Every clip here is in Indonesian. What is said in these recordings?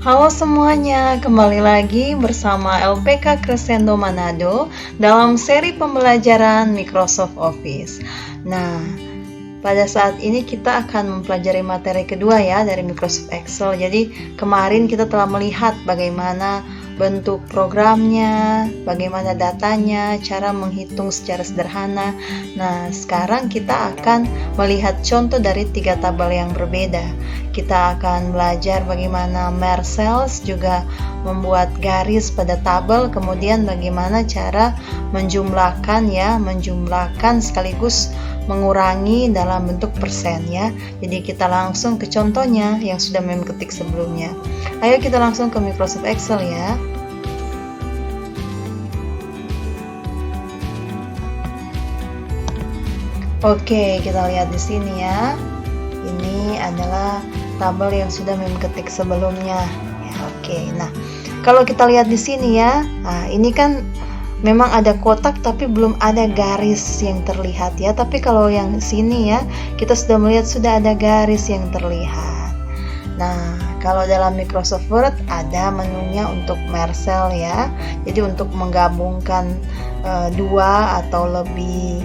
Halo semuanya, kembali lagi bersama LPK Crescendo Manado dalam seri pembelajaran Microsoft Office. Nah, pada saat ini kita akan mempelajari materi kedua ya dari Microsoft Excel. Jadi kemarin kita telah melihat bagaimana bentuk programnya, bagaimana datanya, cara menghitung secara sederhana. Nah, sekarang kita akan melihat contoh dari 3 tabel yang berbeda. Kita akan belajar bagaimana merge cells, juga membuat garis pada tabel, kemudian bagaimana cara menjumlahkan sekaligus mengurangi dalam bentuk persen ya. Jadi kita langsung ke contohnya yang sudah Mem ketik sebelumnya. Ayo kita langsung ke Microsoft Excel ya. Oke, kita lihat di sini ya. Ini adalah tabel yang sudah Mem ketik sebelumnya. Ya, oke. Nah, kalau kita lihat di sini ya, nah ini kan memang ada kotak tapi belum ada garis yang terlihat ya. Tapi kalau yang sini ya, kita sudah melihat sudah ada garis yang terlihat. Nah, kalau dalam Microsoft Word ada menunya untuk merge cell ya. Jadi untuk menggabungkan 2 atau lebih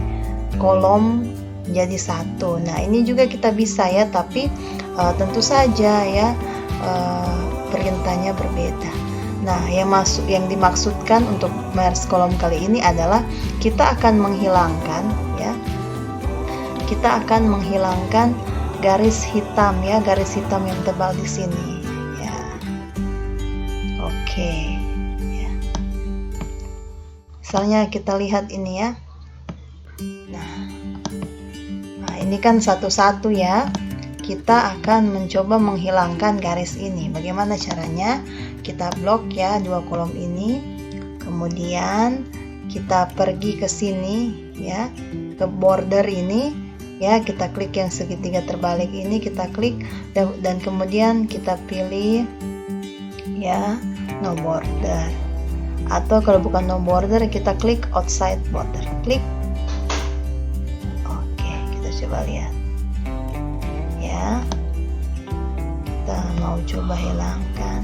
kolom jadi satu. Nah, ini juga kita bisa ya, tapi tentu saja ya perintahnya berbeda. Nah, yang dimaksudkan untuk merge kolom kali ini adalah kita akan menghilangkan ya. Kita akan menghilangkan garis hitam ya, garis hitam yang tebal di sini ya. Oke. Ya. Misalnya kita lihat ini ya. Nah, ini kan satu-satu ya. Kita akan mencoba menghilangkan garis ini. Bagaimana caranya? Kita blok ya 2 kolom ini. Kemudian kita pergi ke sini ya, ke border ini ya, kita klik yang segitiga terbalik ini, kita klik dan kemudian kita pilih ya no border. Atau kalau bukan no border, kita klik outside border. Klik. Oke, kita coba lihat. Ya, kita mau coba hilangkan.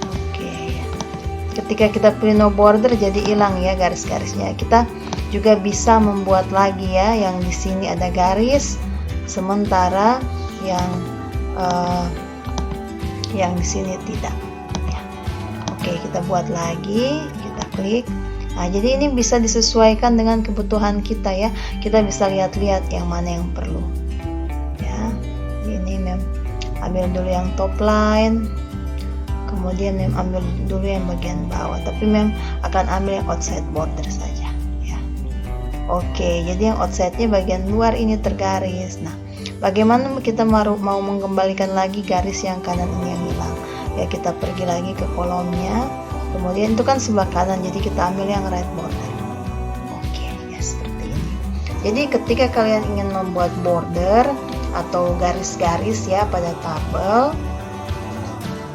Oke, ketika kita pilih no border jadi hilang ya garis-garisnya. Kita juga bisa membuat lagi ya, yang di sini ada garis, sementara yang di sini tidak. Ya. Oke, kita buat lagi, kita klik. Nah, jadi ini bisa disesuaikan dengan kebutuhan kita ya. Kita bisa lihat-lihat yang mana yang perlu. Ya, ini Mem ambil dulu yang top line, kemudian Mem ambil dulu yang bagian bawah. Tapi Mem akan ambil yang outside border saja. Ya. Oke, jadi yang outside-nya bagian luar ini tergaris. Nah, bagaimana kita mau mengembalikan lagi garis yang kanan ini yang hilang? Ya, kita pergi lagi ke kolomnya. Kemudian itu kan sebelah kanan, jadi kita ambil yang right border. Oke, ya seperti ini. Jadi ketika kalian ingin membuat border atau garis-garis ya pada tabel,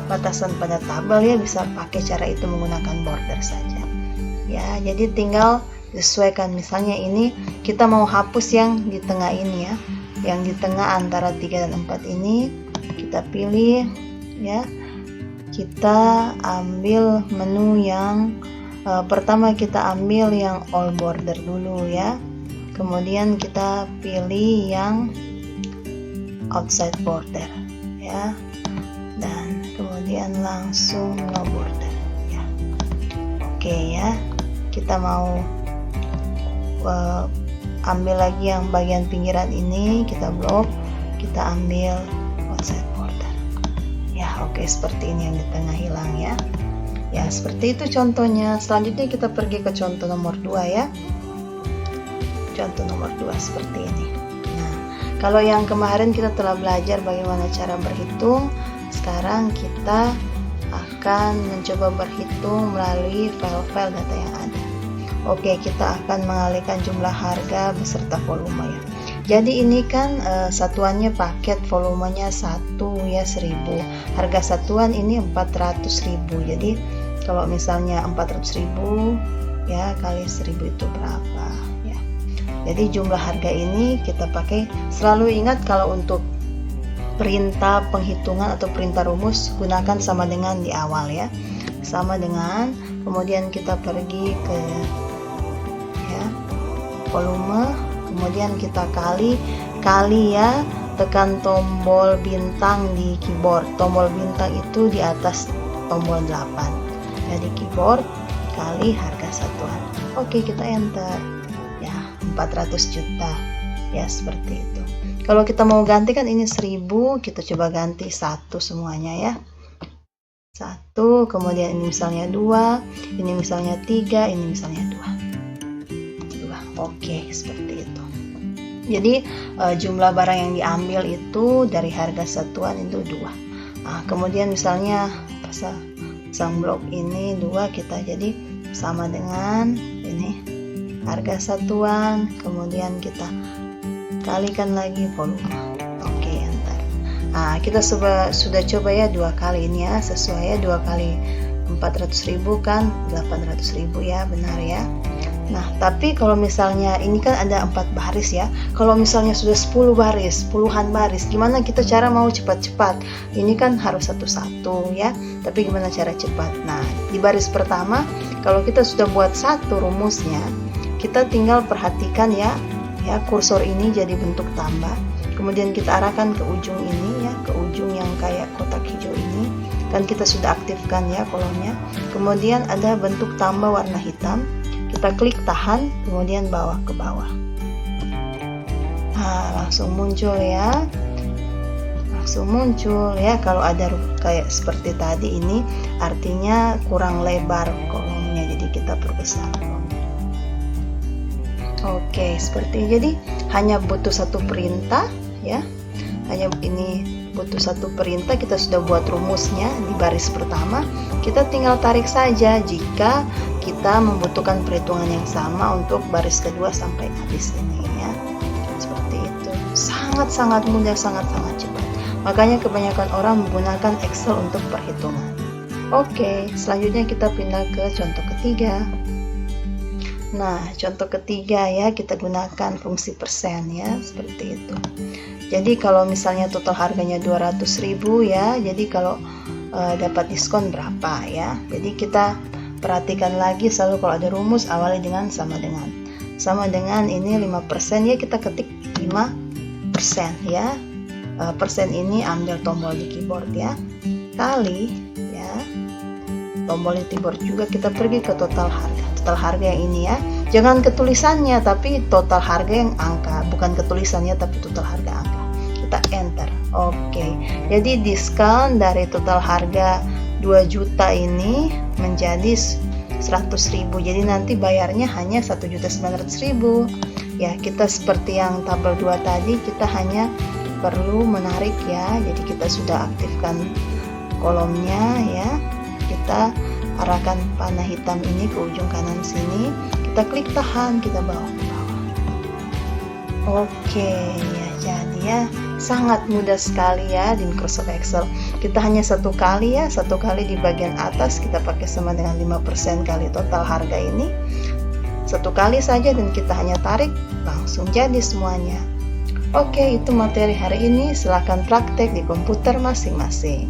batasan pada tabel ya, bisa pakai cara itu menggunakan border saja. Ya, jadi tinggal disesuaikan. Misalnya ini kita mau hapus yang di tengah ini ya. Yang di tengah antara 3 dan 4 ini kita pilih ya. Kita ambil menu yang pertama, kita ambil yang all border dulu ya. Kemudian kita pilih yang outside border ya. Dan kemudian langsung no border ya. Oke ya. Kita mau ambil lagi yang bagian pinggiran ini, kita blok, kita ambil outside border. Ya, oke, seperti ini yang di tengah hilang ya. Ya, seperti itu contohnya. Selanjutnya kita pergi ke contoh nomor 2 ya. Contoh nomor 2 seperti ini. Nah, kalau yang kemarin kita telah belajar bagaimana cara berhitung, sekarang kita akan mencoba berhitung melalui file-file data yang ada. Oke, kita akan mengalihkan jumlah harga beserta volume ya. Jadi ini kan satuannya paket, volumenya 1 ya 1000. Harga satuan ini 400.000. Jadi kalau misalnya 400.000 ya kali 1000 itu berapa ya? Jadi jumlah harga ini kita pakai, selalu ingat kalau untuk perintah penghitungan atau perintah rumus gunakan sama dengan di awal ya, sama dengan, kemudian kita pergi ke ya volume, kemudian kita kali ya, tekan tombol bintang di keyboard. Tombol bintang itu di atas tombol 8 ya di keyboard, kali harga satuan. Oke, kita enter ya, 400 juta ya, seperti itu. Kalau kita mau ganti kan ini 1000, kita coba ganti 1 semuanya ya, 1, kemudian ini misalnya 2, ini misalnya 3, ini misalnya 2. Oke, seperti itu. Jadi jumlah barang yang diambil itu dari harga satuan itu 2. Nah, kemudian misalnya pasang blok ini 2, kita jadi sama dengan ini harga satuan, kemudian kita kalikan lagi volume. Oke, enter. Nah, kita sudah coba ya 2 kali ini ya, sesuai ya, 2 kali 400.000 kan 800.000 ya, benar ya. Nah, tapi kalau misalnya ini kan ada 4 baris ya. Kalau misalnya sudah 10 baris, puluhan baris, gimana kita cara mau cepat-cepat? Ini kan harus satu-satu ya. Tapi gimana cara cepat? Nah, di baris pertama, kalau kita sudah buat satu rumusnya, kita tinggal perhatikan ya kursor ini jadi bentuk tambah. Kemudian kita arahkan ke ujung ini ya, ke ujung yang kayak kotak hijau ini. Kan kita sudah aktifkan ya kolomnya. Kemudian ada bentuk tambah warna hitam. Kita klik tahan, kemudian bawa ke bawah. Nah, langsung muncul ya. Kalau ada kayak seperti tadi, ini artinya kurang lebar kolomnya, jadi kita perbesar kolomnya. Oke, seperti jadi hanya butuh satu perintah ya. Hanya ini butuh satu perintah, kita sudah buat rumusnya di baris pertama. Kita tinggal tarik saja jika kita membutuhkan perhitungan yang sama untuk baris kedua sampai habis ini ya. Seperti itu. Sangat-sangat mudah, sangat-sangat cepat. Makanya kebanyakan orang menggunakan Excel untuk perhitungan. Oke, selanjutnya kita pindah ke contoh ketiga. Nah, contoh ketiga ya, kita gunakan fungsi persen ya, seperti itu. Jadi kalau misalnya total harganya 200.000 ya, jadi kalau dapat diskon berapa ya. Jadi kita perhatikan lagi selalu kalau ada rumus awali dengan sama dengan ini 5% ya, kita ketik 5% ya. Persen ini ambil tombol di keyboard ya, kali ya, tombol di keyboard juga, kita pergi ke total harga yang ini ya, jangan ketulisannya tapi total harga yang angka, bukan ketulisannya tapi total harga angka. Kita enter. Oke, jadi diskon dari total harga 2 juta ini menjadi 100.000, jadi nanti bayarnya hanya 1.900.000 ya. Kita seperti yang tabel 2 tadi, kita hanya perlu menarik ya, jadi kita sudah aktifkan kolomnya ya, kita arahkan panah hitam ini ke ujung kanan sini, kita klik tahan, kita bawa ke bawah. Oke ya, jadi ya sangat mudah sekali ya di Microsoft Excel. Kita hanya satu kali di bagian atas kita pakai sama dengan 5% kali total harga ini, satu kali saja dan kita hanya tarik, langsung jadi semuanya. Oke, itu materi hari ini. Silakan praktek di komputer masing-masing.